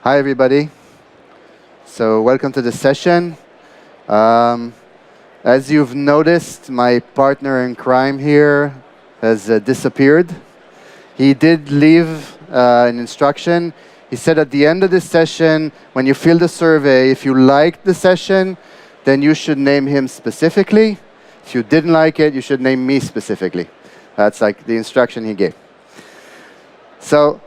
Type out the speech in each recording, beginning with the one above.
Hi, everybody. So welcome to the session. As you've noticed, my partner in crime here has disappeared. He did leave an instruction. He said at the end of the session, when you fill the survey, if you liked the session, then you should name him specifically. If you didn't like it, you should name me specifically. That's like the instruction he gave. So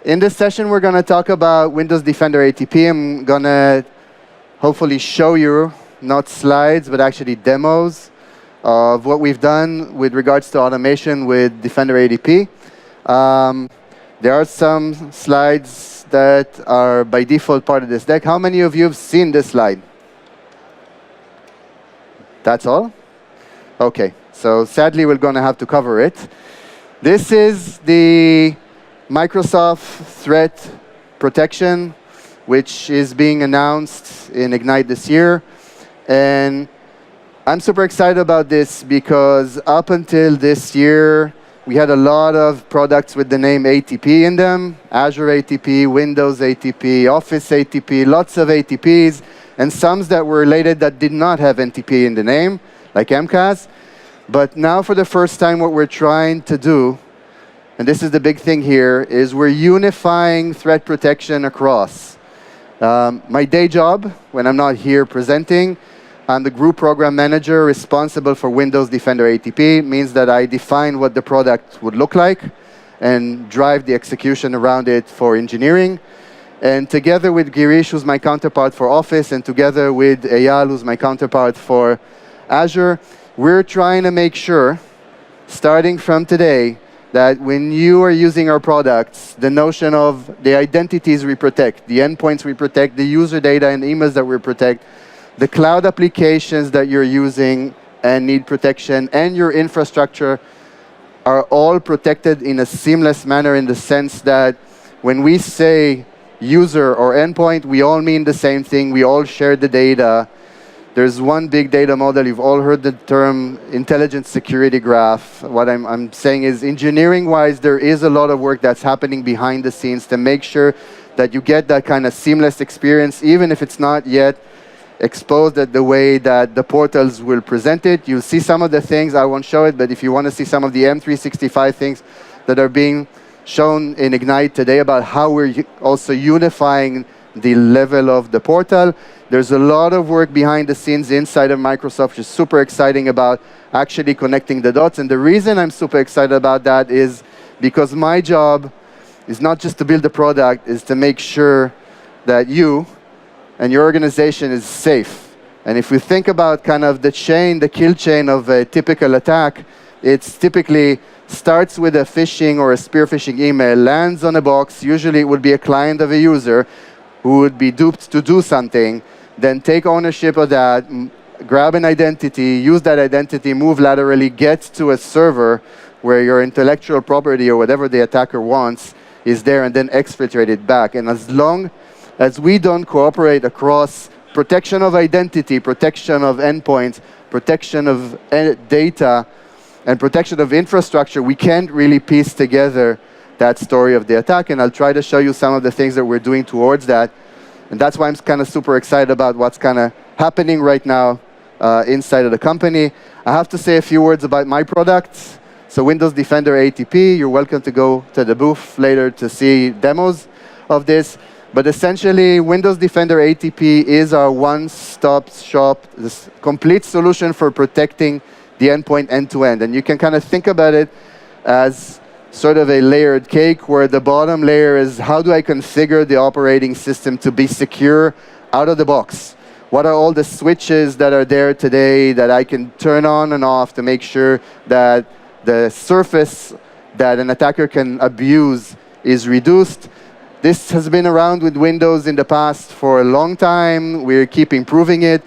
in this session, we're going to talk about Windows Defender ATP. I'm going to hopefully show you, not slides, but actually demos of what we've done with regards to automation with Defender ATP. There are some slides that are by default part of this deck. How many of you have seen this slide? That's all? OK. So sadly, we're going to have to cover it. This is the Microsoft Threat Protection, which is being announced in Ignite this year. And I'm super excited about this because up until this year, we had a lot of products with the name ATP in them. Azure ATP, Windows ATP, Office ATP, lots of ATPs, and some that were related that did not have NTP in the name, like MCAS. But now for the first time, what we're trying to do, and this is the big thing here, is we're unifying threat protection across. My day job, when I'm not here presenting, I'm the group program manager responsible for Windows Defender ATP. Means that I define what the product would look like and drive the execution around it for engineering. And together with Girish, who's my counterpart for Office, and together with Eyal, who's my counterpart for Azure, we're trying to make sure, starting from today, that when you are using our products, the notion of the identities we protect, the endpoints we protect, the user data and emails that we protect, the cloud applications that you're using and need protection, and your infrastructure are all protected in a seamless manner in the sense that when we say user or endpoint, we all mean the same thing. We all share the data. There's one big data model. You've all heard the term intelligent security graph. What I'm saying is engineering-wise, there is a lot of work that's happening behind the scenes to make sure that you get that kind of seamless experience, even if it's not yet exposed at the way that the portals will present it. You'll see some of the things. I won't show it, but if you want to see some of the M365 things that are being shown in Ignite today about how we're also unifying the level of the portal. There's a lot of work behind the scenes inside of Microsoft, which is super exciting about actually connecting the dots. And the reason I'm super excited about that is because my job is not just to build the product, is to make sure that you and your organization is safe. And if we think about kind of the chain, the kill chain of a typical attack, it's typically starts with a phishing or a spear phishing email, lands on a box. Usually it would be a client of a user who would be duped to do something, then take ownership of that, grab an identity, use that identity, move laterally, get to a server where your intellectual property or whatever the attacker wants is there, and then exfiltrate it back. And as long as we don't cooperate across protection of identity, protection of endpoints, protection of data, and protection of infrastructure, we can't really piece together that story of the attack. And I'll try to show you some of the things that we're doing towards that. And that's why I'm kind of super excited about what's kind of happening right now inside of the company. I have to say a few words about my products. So Windows Defender ATP, you're welcome to go to the booth later to see demos of this. But essentially, Windows Defender ATP is our one-stop shop, this complete solution for protecting the endpoint end-to-end. And you can kind of think about it as sort of a layered cake, where the bottom layer is how do I configure the operating system to be secure out of the box? What are all the switches that are there today that I can turn on and off to make sure that the surface that an attacker can abuse is reduced? This has been around with Windows in the past for a long time. We keep improving it.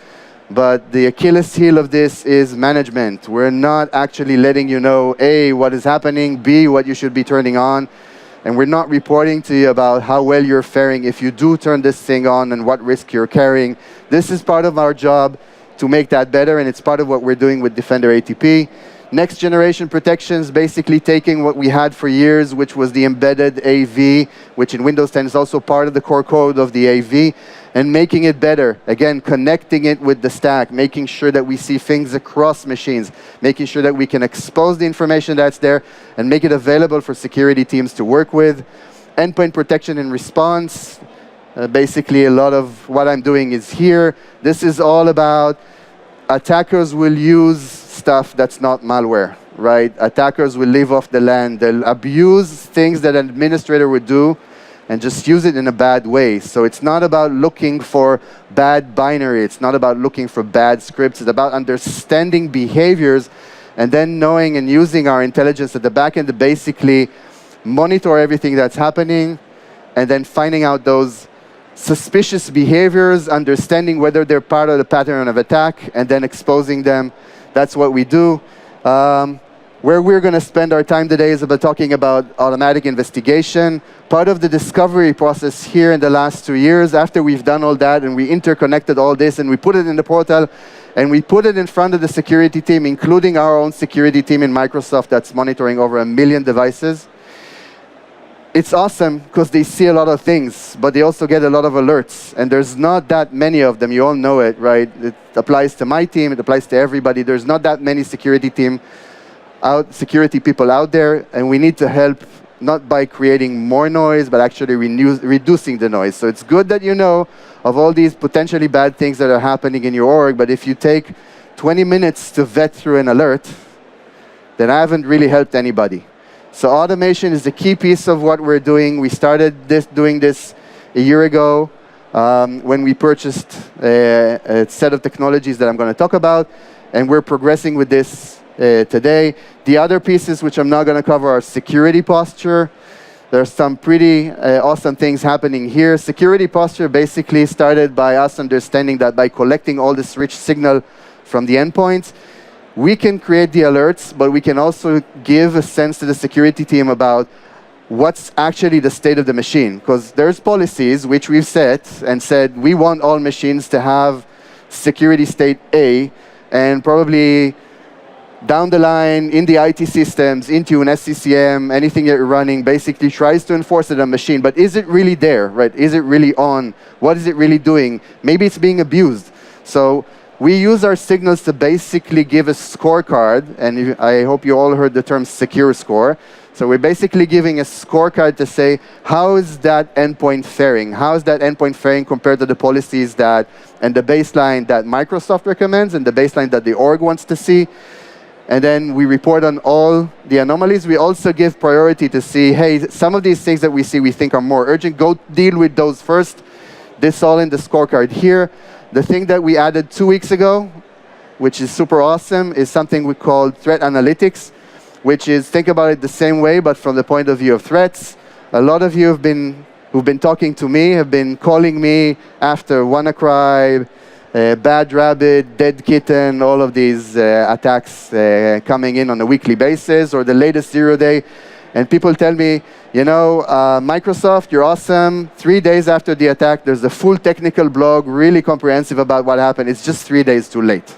But the Achilles heel of this is management. We're not actually letting you know, A, what is happening, B, what you should be turning on. And we're not reporting to you about how well you're faring if you do turn this thing on and what risk you're carrying. This is part of our job to make that better, and it's part of what we're doing with Defender ATP. Next generation protections, basically taking what we had for years, which was the embedded AV, which in Windows 10 is also part of the core code of the AV, and making it better. Again, connecting it with the stack, making sure that we see things across machines, making sure that we can expose the information that's there and make it available for security teams to work with. Endpoint protection and response. Basically, a lot of what I'm doing is here. This is all about attackers will use stuff that's not malware, right? Attackers will live off the land. They'll abuse things that an administrator would do and just use it in a bad way. So it's not about looking for bad binary. It's not about looking for bad scripts. It's about understanding behaviors and then knowing and using our intelligence at the back end to basically monitor everything that's happening and then finding out those suspicious behaviors, understanding whether they're part of the pattern of attack, and then exposing them. That's what we do. Where we're going to spend our time today is about talking about automatic investigation. Part of the discovery process here in the last 2 years, after we've done all that and we interconnected all this and we put it in the portal and we put it in front of the security team, including our own security team in Microsoft that's monitoring over 1 million devices. It's awesome because they see a lot of things, but they also get a lot of alerts. And there's not that many of them. You all know it, right? It applies to my team. It applies to everybody. There's not that many security people out there. And we need to help not by creating more noise, but actually reducing the noise. So it's good that you know of all these potentially bad things that are happening in your org. But if you take 20 minutes to vet through an alert, then I haven't really helped anybody. So automation is the key piece of what we're doing. We started doing this a year ago when we purchased a set of technologies that I'm going to talk about, and we're progressing with this today. The other pieces, which I'm not going to cover, are security posture. There's some pretty awesome things happening here. Security posture basically started by us understanding that by collecting all this rich signal from the endpoints, we can create the alerts, but we can also give a sense to the security team about what's actually the state of the machine. Because there's policies which we've set and said we want all machines to have security state A, and probably down the line in the IT systems, Intune, SCCM, anything that you're running basically tries to enforce it on machine. But is it really there, right? Is it really on? What is it really doing? Maybe it's being abused. So we use our signals to basically give a scorecard, and I hope you all heard the term secure score. So we're basically giving a scorecard to say, how is that endpoint faring? How is that endpoint faring compared to the policies that, and the baseline that Microsoft recommends and the baseline that the org wants to see? And then we report on all the anomalies. We also give priority to see, hey, some of these things that we see we think are more urgent, go deal with those first. This all in the scorecard here. The thing that we added 2 weeks ago, which is super awesome, is something we call threat analytics, which is, think about it the same way, but from the point of view of threats. A lot of you who've been talking to me have been calling me after WannaCry, Bad Rabbit, Dead Kitten, all of these attacks coming in on a weekly basis, or the latest 0-day. And people tell me, you know, Microsoft, you're awesome. 3 days after the attack, there's a full technical blog, really comprehensive about what happened. It's just 3 days too late.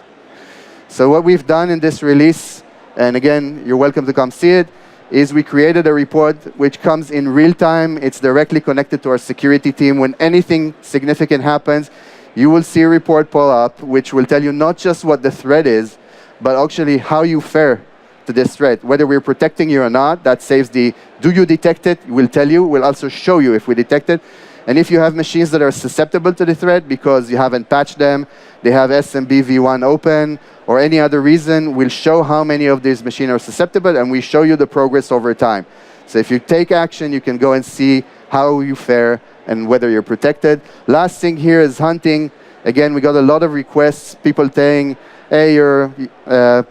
So what we've done in this release, and again, you're welcome to come see it, is we created a report which comes in real time. It's directly connected to our security team. When anything significant happens, you will see a report pull up, which will tell you not just what the threat is, but actually how you fare to this threat, whether we're protecting you or not. That saves the, do you detect it? We'll tell you. We'll also show you if we detect it. And if you have machines that are susceptible to the threat because you haven't patched them, they have SMB v1 open, or any other reason, we'll show how many of these machines are susceptible, and we show you the progress over time. So if you take action, you can go and see how you fare and whether you're protected. Last thing here is hunting. Again, we got a lot of requests, people saying, hey, your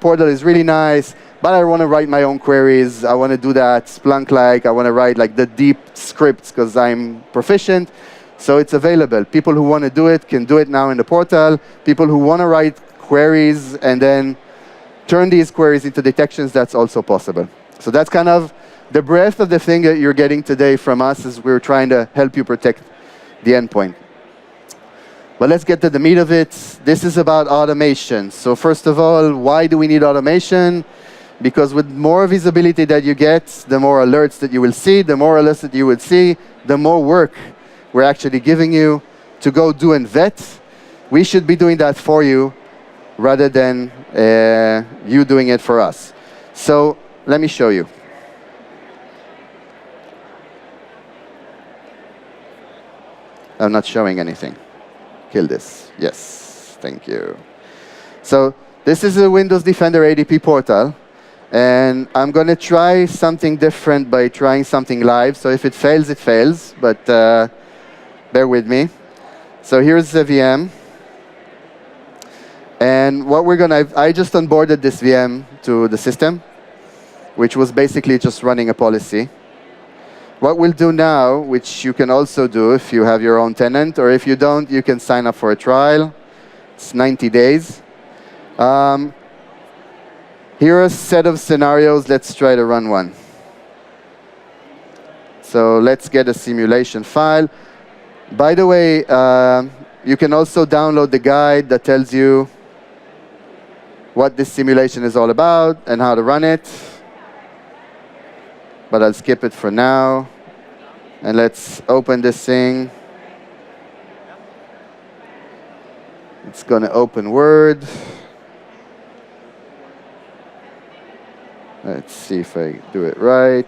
portal is really nice, but I want to write my own queries. I want to do that Splunk-like. I want to write like the deep scripts because I'm proficient. So it's available. People who want to do it can do it now in the portal. People who want to write queries and then turn these queries into detections, that's also possible. So that's kind of the breadth of the thing that you're getting today from us as we're trying to help you protect the endpoint. But let's get to the meat of it. This is about automation. So first of all, why do we need automation? Because with more visibility that you get, the more alerts that you will see, the more alerts that you will see, the more work we're actually giving you to go do and vet. We should be doing that for you rather than you doing it for us. So let me show you. I'm not showing anything. Kill this. Yes, thank you. So this is a Windows Defender ATP portal. And I'm going to try something different by trying something live. So if it fails, it fails. But bear with me. So here's the VM. And what we're going to, I just onboarded this VM to the system, which was basically just running a policy. What we'll do now, which you can also do if you have your own tenant, or if you don't, you can sign up for a trial. It's 90 days. Here are a set of scenarios. Let's try to run one. So let's get a simulation file. By the way, you can also download the guide that tells you what this simulation is all about and how to run it. But I'll skip it for now. And let's open this thing. It's going to open Word. Let's see if I do it right.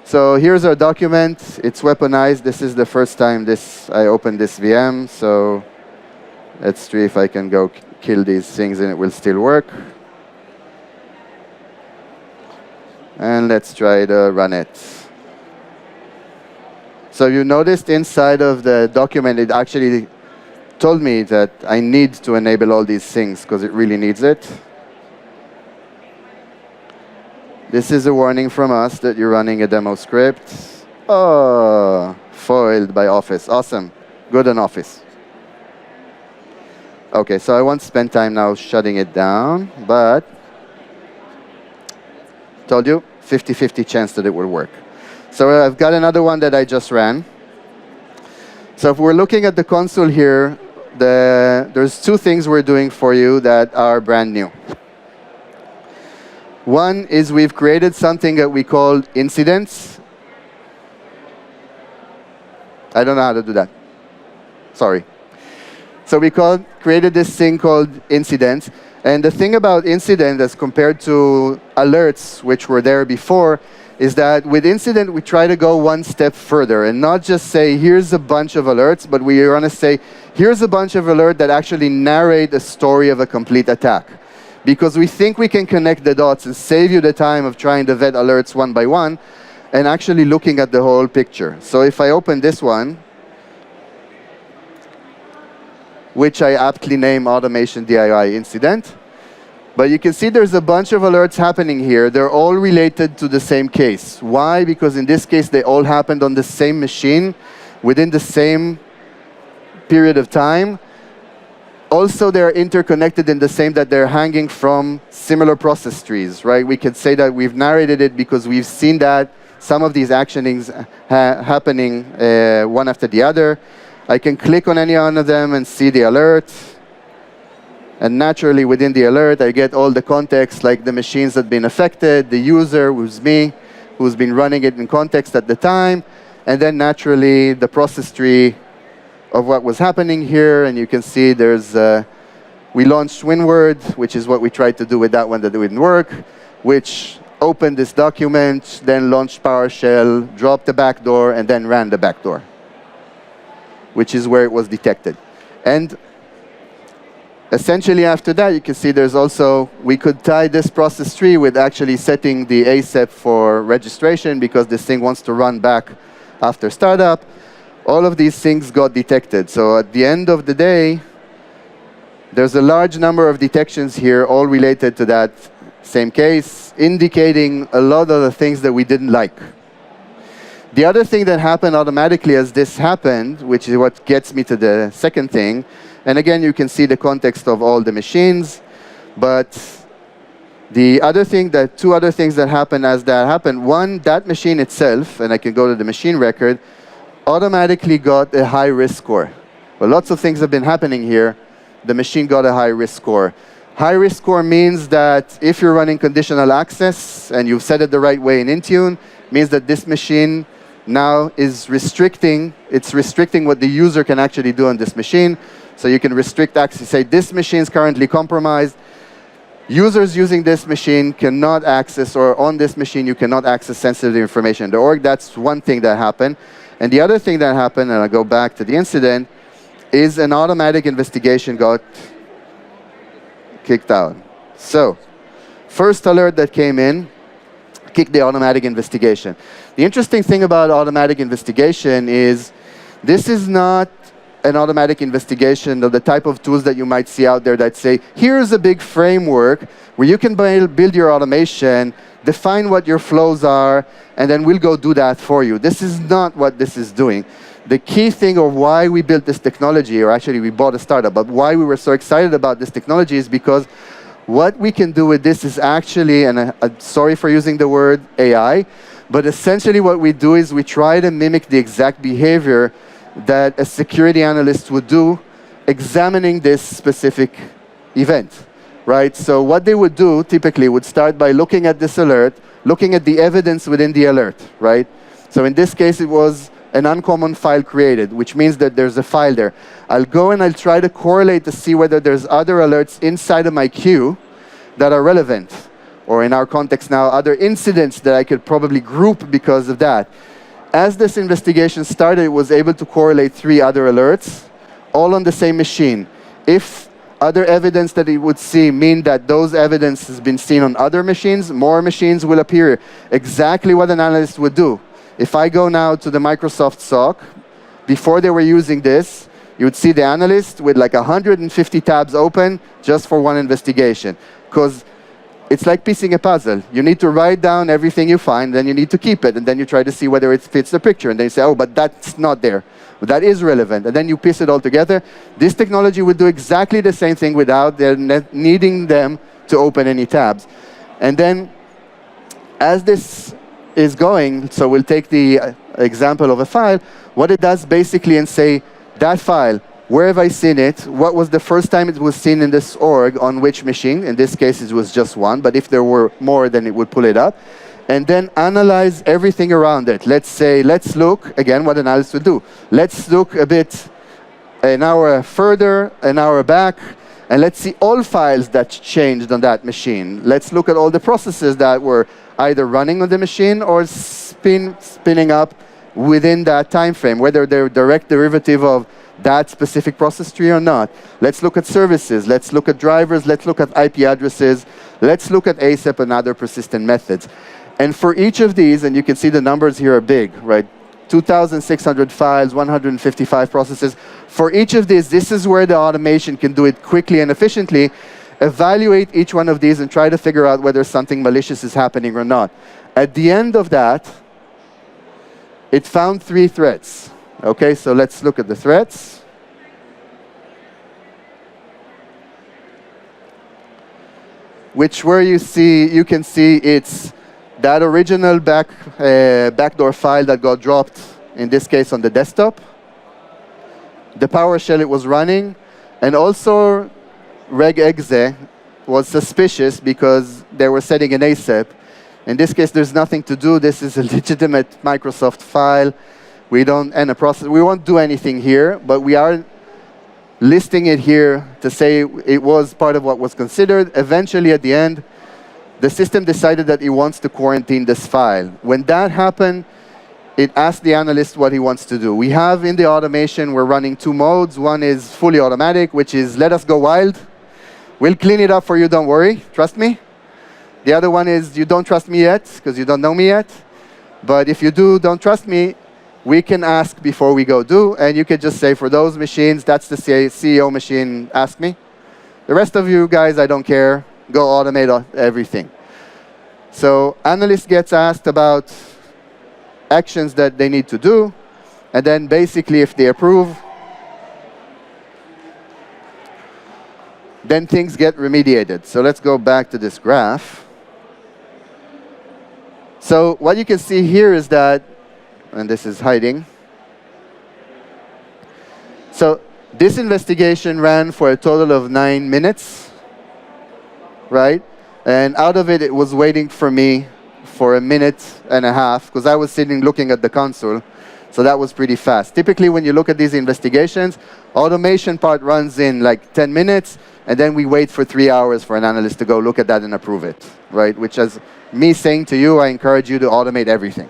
So here's our document. It's weaponized. This is the first time I opened this VM. So let's see if I can go kill these things and it will still work. And let's try to run it. So you noticed inside of the document, it actually told me that I need to enable all these things because it really needs it. This is a warning from us that you're running a demo script. Oh, foiled by Office. Awesome. Good on Office. OK, so I won't spend time now shutting it down, but told you, 50-50 chance that it will work. So I've got another one that I just ran. So if we're looking at the console here, there's two things we're doing for you that are brand new. One is we've created something that we call incidents. I don't know how to do that. Sorry. So we created this thing called incidents. And the thing about incident as compared to alerts, which were there before, is that with incident, we try to go one step further and not just say, here's a bunch of alerts, but we want to say, here's a bunch of alerts that actually narrate the story of a complete attack. Because we think we can connect the dots and save you the time of trying to vet alerts one by one and actually looking at the whole picture. So if I open this one, which I aptly name Automation DIY Incident, but you can see there's a bunch of alerts happening here. They're all related to the same case. Why? Because in this case, they all happened on the same machine within the same period of time. Also, they're interconnected in the same that they're hanging from similar process trees, right? We can say that we've narrated it because we've seen that some of these actionings happening one after the other. I can click on any one of them and see the alert. And naturally, within the alert, I get all the context, like the machines that have been affected, the user, who's me, who's been running it in context at the time, and then naturally, the process tree of what was happening here. And you can see we launched WinWord, which is what we tried to do with that one that didn't work, which opened this document, then launched PowerShell, dropped the backdoor, and then ran the backdoor, which is where it was detected. And essentially, after that, you can see there's also, we could tie this process tree with actually setting the ASAP for registration because this thing wants to run back after startup. All of these things got detected. So at the end of the day, there's a large number of detections here, all related to that same case, indicating a lot of the things that we didn't like. The other thing that happened automatically as this happened, which is what gets me to the second thing, and again, you can see the context of all the machines, but The other thing two other things that happened as that happened, one, that machine itself, and I can go to the machine record, automatically got a high risk score. Well, lots of things have been happening here. The machine got a high risk score. High risk score means that if you're running conditional access and you've set it the right way in Intune, means that this machine now is restricting what the user can actually do on this machine. So you can restrict access, say this machine is currently compromised. Users using this machine cannot access, or on this machine you cannot access sensitive information in the org. That's one thing that happened. And the other thing that happened, and I'll go back to the incident, is an automatic investigation got kicked out. So, first alert that came in, kicked the automatic investigation. The interesting thing about automatic investigation is this is not an automatic investigation of the type of tools that you might see out there that say, here's a big framework where you can build your automation, define what your flows are, and then we'll go do that for you. This is not what this is doing. The key thing of why we built this technology, or actually we bought a startup, but why we were so excited about this technology is because what we can do with this is actually, and I'm sorry for using the word AI, but essentially what we do is we try to mimic the exact behavior that a security analyst would do examining this specific event, right? So what they would do typically would start by looking at this alert, looking at the evidence within the alert, right? So in this case, it was an uncommon file created, which means that there's a file there. I'll go and I'll try to correlate to see whether there's other alerts inside of my queue that are relevant, or in our context now, other incidents that I could probably group because of that. As this investigation started, it was able to correlate 3 other alerts, all on the same machine. If other evidence that it would see mean that those evidence has been seen on other machines, more machines will appear. Exactly what an analyst would do. If I go now to the Microsoft SOC, before they were using this, you would see the analyst with like 150 tabs open just for one investigation. Because it's like piecing a puzzle. You need to write down everything you find, then you need to keep it, and then you try to see whether it fits the picture. And then you say, oh, but that's not there. But that is relevant. And then you piece it all together. This technology would do exactly the same thing without needing them to open any tabs. And then, as this is going, so we'll take the example of a file, what it does basically and say, that file, where have I seen it? What was the first time it was seen in this org, on which machine? In this case, it was just one, but if there were more, then it would pull it up. And then analyze everything around it. Let's say, let's look, again, what an analyst would do. Let's look a bit an hour further, an hour back, and let's see all files that changed on that machine. Let's look at all the processes that were either running on the machine or spinning up within that time frame, whether they're direct derivative of that specific process tree or not. Let's look at services. Let's look at drivers. Let's look at IP addresses. Let's look at ASAP and other persistent methods. And for each of these, and you can see the numbers here are big, right? 2,600 files, 155 processes. For each of these, this is where the automation can do it quickly and efficiently. Evaluate each one of these and try to figure out whether something malicious is happening or not. At the end of that, it found 3 threats. Okay, so let's look at the threats. Which where you can see it's that original backdoor file that got dropped, in this case on the desktop, the PowerShell it was running, and also regexe was suspicious because they were setting an ASAP. In this case, there's nothing to do. This is a legitimate Microsoft file. We won't do anything here, but we are listing it here to say it was part of what was considered. Eventually, at the end, the system decided that it wants to quarantine this file. When that happened, it asked the analyst what he wants to do. We have in the automation, we're running 2 modes. One is fully automatic, which is let us go wild. We'll clean it up for you, don't worry, trust me. The other one is you don't trust me yet, because you don't know me yet. But if you do, don't trust me, we can ask before we go do, and you can just say for those machines, that's the CEO machine, ask me. The rest of you guys, I don't care, go automate everything. So analyst gets asked about actions that they need to do, and then basically if they approve, then things get remediated. So let's go back to this graph. So what you can see here is that, and this is hiding. So this investigation ran for a total of 9 minutes, right? And out of it, it was waiting for me for 1.5 minutes, because I was sitting looking at the console. So that was pretty fast. Typically, when you look at these investigations, automation part runs in like 10 minutes, and then we wait for 3 hours for an analyst to go look at that and approve it, right? Which is me saying to you, I encourage you to automate everything.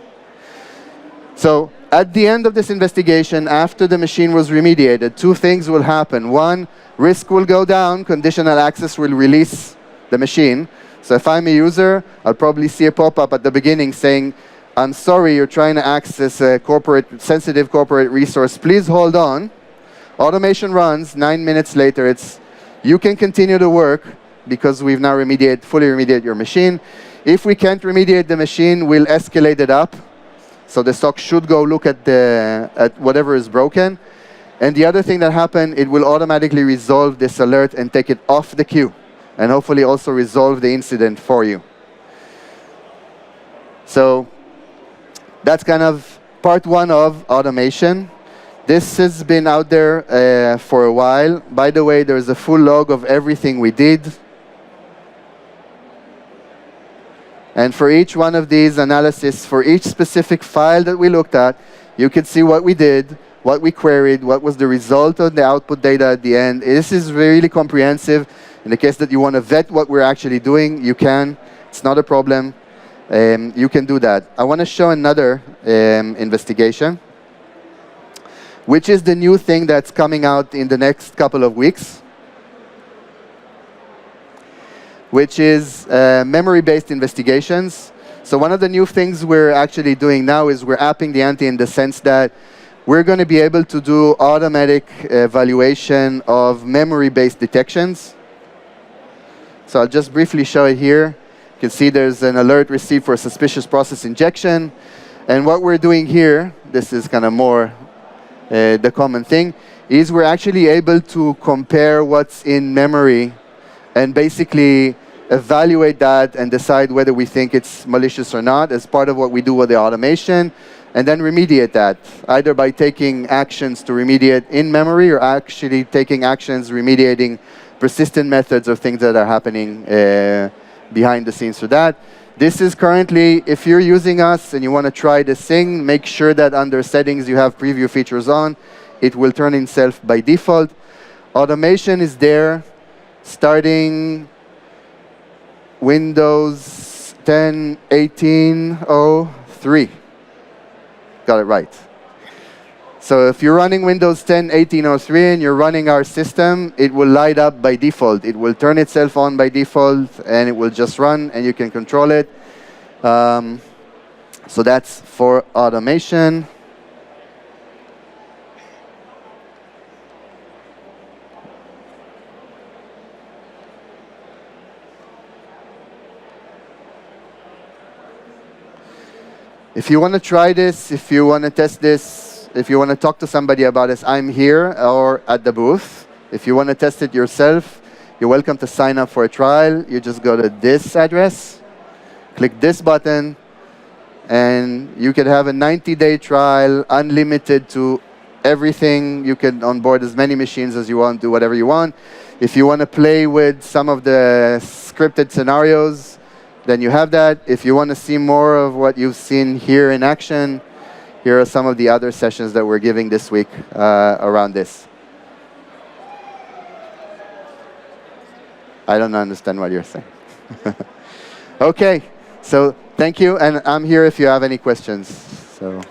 So at the end of this investigation, after the machine was remediated, 2 things will happen. 1, risk will go down, conditional access will release the machine. So if I'm a user, I'll probably see a pop-up at the beginning saying, I'm sorry, you're trying to access a sensitive corporate resource. Please hold on. Automation runs. 9 minutes later, you can continue to work because we've now fully remediated your machine. If we can't remediate the machine, we'll escalate it up. So the SOC should go look at whatever is broken. And the other thing that happened, it will automatically resolve this alert and take it off the queue, and hopefully also resolve the incident for you. So that's kind of part 1 of automation. This has been out there for a while. By the way, there's a full log of everything we did. And for each one of these analyses, for each specific file that we looked at, you can see what we did, what we queried, what was the result of the output data at the end. This is really comprehensive. In the case that you want to vet what we're actually doing, you can. It's not a problem. You can do that. I want to show another investigation, which is the new thing that's coming out in the next couple of weeks, which is memory-based investigations. So one of the new things we're actually doing now is we're apping the ante in the sense that we're going to be able to do automatic evaluation of memory-based detections. So I'll just briefly show it here. You can see there's an alert received for a suspicious process injection. And what we're doing here, this is kind of more the common thing, is we're actually able to compare what's in memory and basically evaluate that and decide whether we think it's malicious or not as part of what we do with the automation, and then remediate that, either by taking actions to remediate in memory or actually taking actions remediating persistent methods of things that are happening behind the scenes for that. This is currently, if you're using us and you want to try this thing, make sure that under settings you have preview features on. It will turn itself by default. Automation is there starting Windows 10 18.03. Got it right. So if you're running Windows 10 18.03 and you're running our system, it will light up by default. It will turn itself on by default, and it will just run, and you can control it. So that's for automation. If you want to try this, if you want to test this, if you want to talk to somebody about this, I'm here or at the booth. If you want to test it yourself, you're welcome to sign up for a trial. You just go to this address, click this button, and you can have a 90-day trial, unlimited to everything. You can onboard as many machines as you want, do whatever you want. If you want to play with some of the scripted scenarios, then you have that. If you want to see more of what you've seen here in action, here are some of the other sessions that we're giving this week around this. I don't understand what you're saying. OK, so thank you. And I'm here if you have any questions. So.